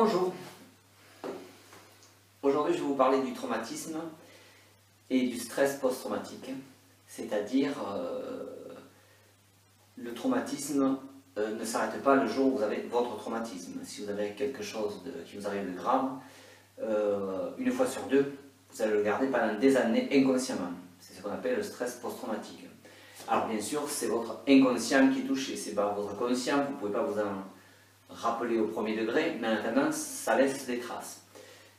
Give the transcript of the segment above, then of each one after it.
Bonjour, aujourd'hui je vais vous parler du traumatisme et du stress post-traumatique, c'est-à-dire le traumatisme ne s'arrête pas le jour où vous avez votre traumatisme. Si vous avez quelque chose qui vous arrive de grave, une fois sur deux, vous allez le garder pendant des années inconsciemment. C'est ce qu'on appelle le stress post-traumatique. Alors bien sûr, c'est votre inconscient qui est touché, c'est pas votre conscient, vous ne pouvez pas vous en rappeler au premier degré, mais en attendant, ça laisse des traces.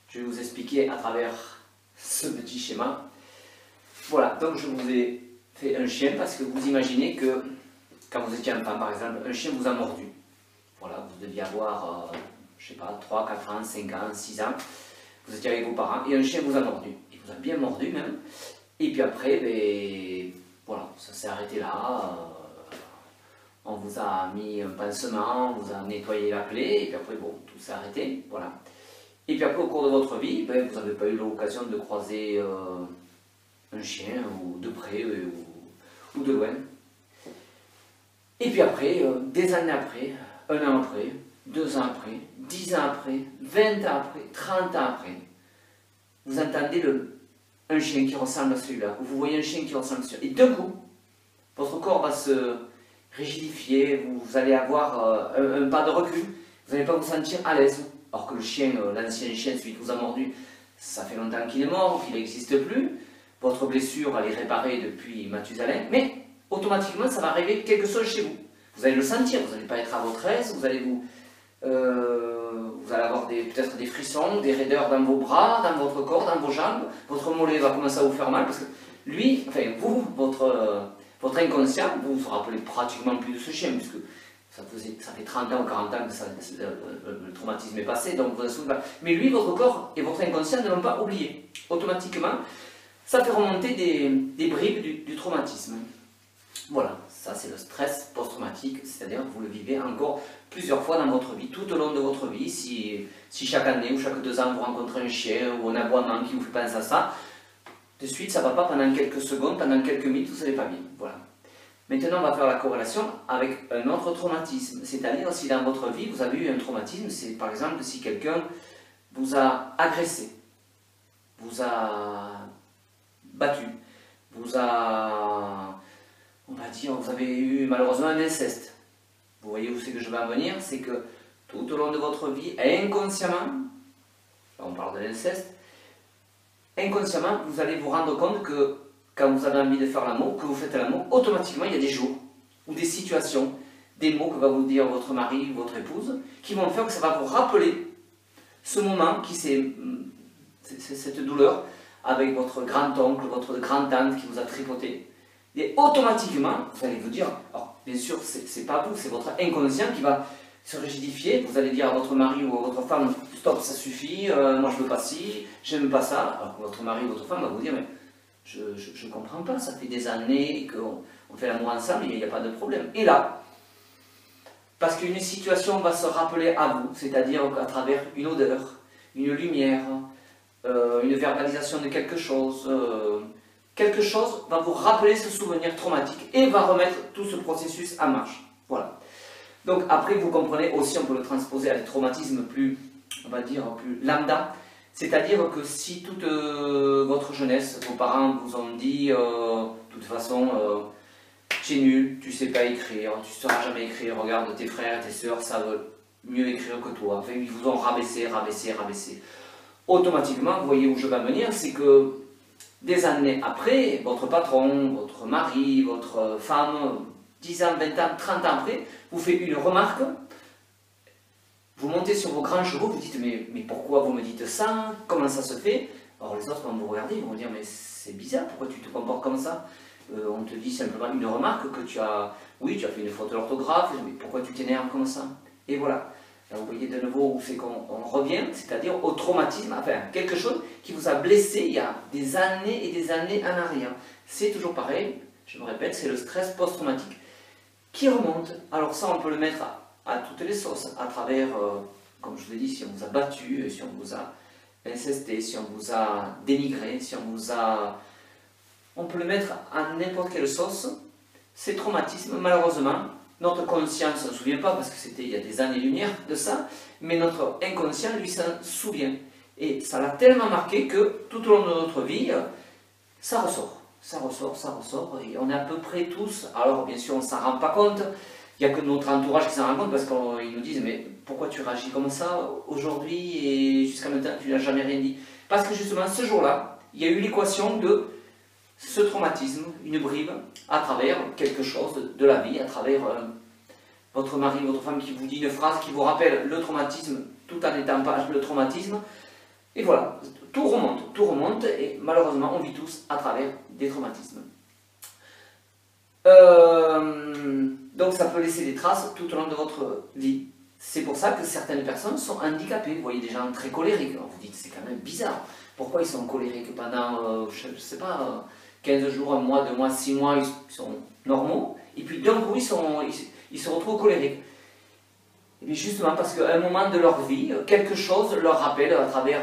Je vais vous expliquer à travers ce petit schéma. Voilà, donc je vous ai fait un chien parce que vous imaginez que quand vous étiez enfant, par exemple, un chien vous a mordu. Voilà, vous deviez avoir, je sais pas, 3, 4 ans, 5 ans, 6 ans. Vous étiez avec vos parents et un chien vous a mordu. Il vous a bien mordu même. Et puis après, ben, voilà, ça s'est arrêté là. On vous a mis un pansement, on vous a nettoyé la plaie, et puis après, bon, tout s'est arrêté, voilà. Et puis après, au cours de votre vie, ben, vous n'avez pas eu l'occasion de croiser un chien, ou de près, ou de loin. Et puis après, des années après, 1 an après, 2 ans après, 10 ans après, 20 ans après, 30 ans après, vous entendez un chien qui ressemble à celui-là, ou vous voyez un chien qui ressemble à celui-là, et d'un coup, votre corps va se rigidifier, vous allez avoir un pas de recul, vous n'allez pas vous sentir à l'aise. Alors que le chien, l'ancien chien, celui qui vous a mordu, ça fait longtemps qu'il est mort, qu'il n'existe plus, votre blessure, elle est réparée depuis Mathusalem, mais automatiquement, ça va arriver quelque chose chez vous. Vous allez le sentir, vous n'allez pas être à votre aise, vous allez avoir peut-être des frissons, des raideurs dans vos bras, dans votre corps, dans vos jambes, votre mollet va commencer à vous faire mal, parce que lui, enfin vous, votre inconscient, vous vous rappelez pratiquement plus de ce chien, puisque ça fait 30 ans ou 40 ans que le traumatisme est passé, donc vous ne vous souvenez pas. Mais lui, votre corps et votre inconscient ne l'ont pas oublié. Automatiquement, ça fait remonter des bribes du traumatisme. Voilà, ça c'est le stress post-traumatique, c'est-à-dire que vous le vivez encore plusieurs fois dans votre vie, tout au long de votre vie. Si chaque année ou chaque 2 ans vous rencontrez un chien ou un aboiement qui vous fait penser à ça, de suite ça ne va pas pendant quelques secondes, pendant quelques minutes, vous n'allez pas bien. Voilà. Maintenant on va faire la corrélation avec un autre traumatisme, c'est-à-dire si dans votre vie vous avez eu un traumatisme, c'est par exemple si quelqu'un vous a agressé, vous a battu, vous a... on va dire, vous avez eu malheureusement un inceste. Vous voyez où c'est que je vais en venir, c'est que tout au long de votre vie, inconsciemment, on parle de l'inceste, inconsciemment, vous allez vous rendre compte que quand vous avez envie de faire l'amour, que vous faites l'amour, automatiquement, il y a des jours ou des situations, des mots que va vous dire votre mari ou votre épouse, qui vont faire que ça va vous rappeler ce moment, cette douleur, avec votre grand-oncle, votre grand-tante qui vous a tripoté. Et automatiquement, vous allez vous dire, alors bien sûr, c'est pas vous, c'est votre inconscient qui va se rigidifier. Vous allez dire à votre mari ou à votre femme, stop, ça suffit, moi je veux pas ci, j'aime pas ça. Alors que votre mari ou votre femme va vous dire, mais je ne comprends pas, ça fait des années qu'on fait l'amour ensemble, il n'y a pas de problème. Et là, parce qu'une situation va se rappeler à vous, c'est-à-dire à travers une odeur, une lumière, une verbalisation de quelque chose va vous rappeler ce souvenir traumatique et va remettre tout ce processus en marche. Voilà. Donc après, vous comprenez aussi, on peut le transposer à des traumatismes plus, on va dire, plus lambda. C'est-à-dire que si toute votre jeunesse, vos parents vous ont dit, de toute façon, tu es nul, tu sais pas écrire, tu ne sauras jamais écrire, regarde tes frères et tes sœurs savent mieux écrire que toi. Enfin, ils vous ont rabaissé. Automatiquement, vous voyez où je vais venir, c'est que des années après, votre patron, votre mari, votre femme, 10 ans, 20 ans, 30 ans après, vous fait une remarque, vous montez sur vos grands chevaux, vous dites mais pourquoi vous me dites ça? Comment ça se fait? Alors les autres vont vous regarder, ils vont vous dire mais c'est bizarre, pourquoi tu te comportes comme ça? On te dit simplement une remarque que tu as, oui tu as fait une faute d'orthographe, mais pourquoi tu t'énerves comme ça? Et voilà. Là, vous voyez de nouveau où c'est qu'on revient, c'est-à-dire au traumatisme, enfin quelque chose qui vous a blessé il y a des années et des années en arrière. C'est toujours pareil, je me répète, c'est le stress post-traumatique qui remonte. Alors ça, on peut le mettre à toutes les sauces, à travers, comme je vous l'ai dit, si on vous a battu, si on vous a incesté, si on vous a dénigré, si on vous a... On peut le mettre à n'importe quelle sauce. Ces traumatismes, malheureusement, Notre conscient ne s'en souvient pas parce que c'était il y a des années-lumière de ça, mais notre inconscient, lui, s'en souvient. Et ça l'a tellement marqué que tout au long de notre vie, ça ressort. Ça ressort, ça ressort. Et on est à peu près tous, alors bien sûr on ne s'en rend pas compte, il n'y a que notre entourage qui s'en rend compte parce qu'ils nous disent mais pourquoi tu réagis comme ça aujourd'hui et jusqu'à maintenant tu n'as jamais rien dit. Parce que justement ce jour-là, il y a eu l'équation de ce traumatisme, une bribe, à travers quelque chose de la vie, à travers votre mari, votre femme qui vous dit une phrase qui vous rappelle le traumatisme tout en n'étant pas le traumatisme. Et voilà, tout remonte et malheureusement on vit tous à travers des traumatismes. Donc ça peut laisser des traces tout au long de votre vie. C'est pour ça que certaines personnes sont handicapées. Vous voyez des gens très colériques. Alors vous dites c'est quand même bizarre. Pourquoi ils sont colériques pendant, je ne sais pas, 15 jours, un mois, 2 mois, 6 mois, ils sont normaux. Et puis d'un coup ils se retrouvent colériques. Et bien justement parce qu'à un moment de leur vie, quelque chose leur rappelle à travers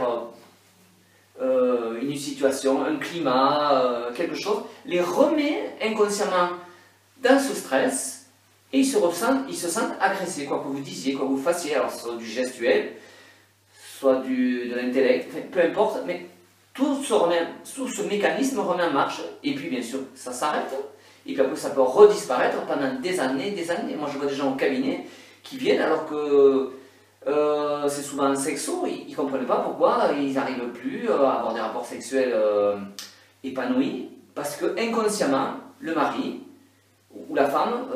une situation, un climat, quelque chose, les remet inconsciemment dans ce stress et ils se sentent agressés, quoi que vous disiez, quoi que vous fassiez, alors soit du gestuel, soit de l'intellect, enfin, peu importe, mais tout ce mécanisme remet en marche et puis bien sûr ça s'arrête et puis après ça peut redisparaître pendant des années, des années. Moi je vois des gens au cabinet qui viennent alors que c'est souvent sexo, ils ne comprennent pas pourquoi ils n'arrivent plus à avoir des rapports sexuels épanouis, parce que inconsciemment, le mari ou la femme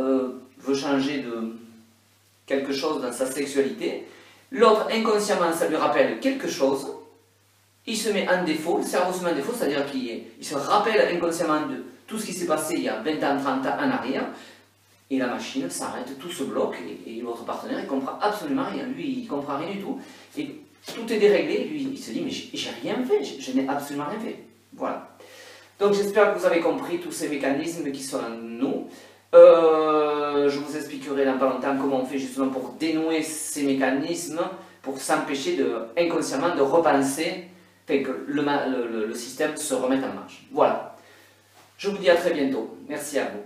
veut changer de quelque chose dans sa sexualité, l'autre inconsciemment ça lui rappelle quelque chose, il se met en défaut, le cerveau se met en défaut, c'est-à-dire qu'il se rappelle inconsciemment de tout ce qui s'est passé il y a 20 ans, 30 ans en arrière, et la machine s'arrête, tout se bloque, et votre partenaire, il ne comprend absolument rien. Lui, il ne comprend rien du tout. Et tout est déréglé, lui, il se dit, mais j'ai rien fait, je n'ai absolument rien fait. Voilà. Donc j'espère que vous avez compris tous ces mécanismes qui sont en nous. Je vous expliquerai dans pas longtemps comment on fait justement pour dénouer ces mécanismes, pour s'empêcher inconsciemment de repenser, enfin, que le système se remette en marche. Voilà. Je vous dis à très bientôt. Merci à vous.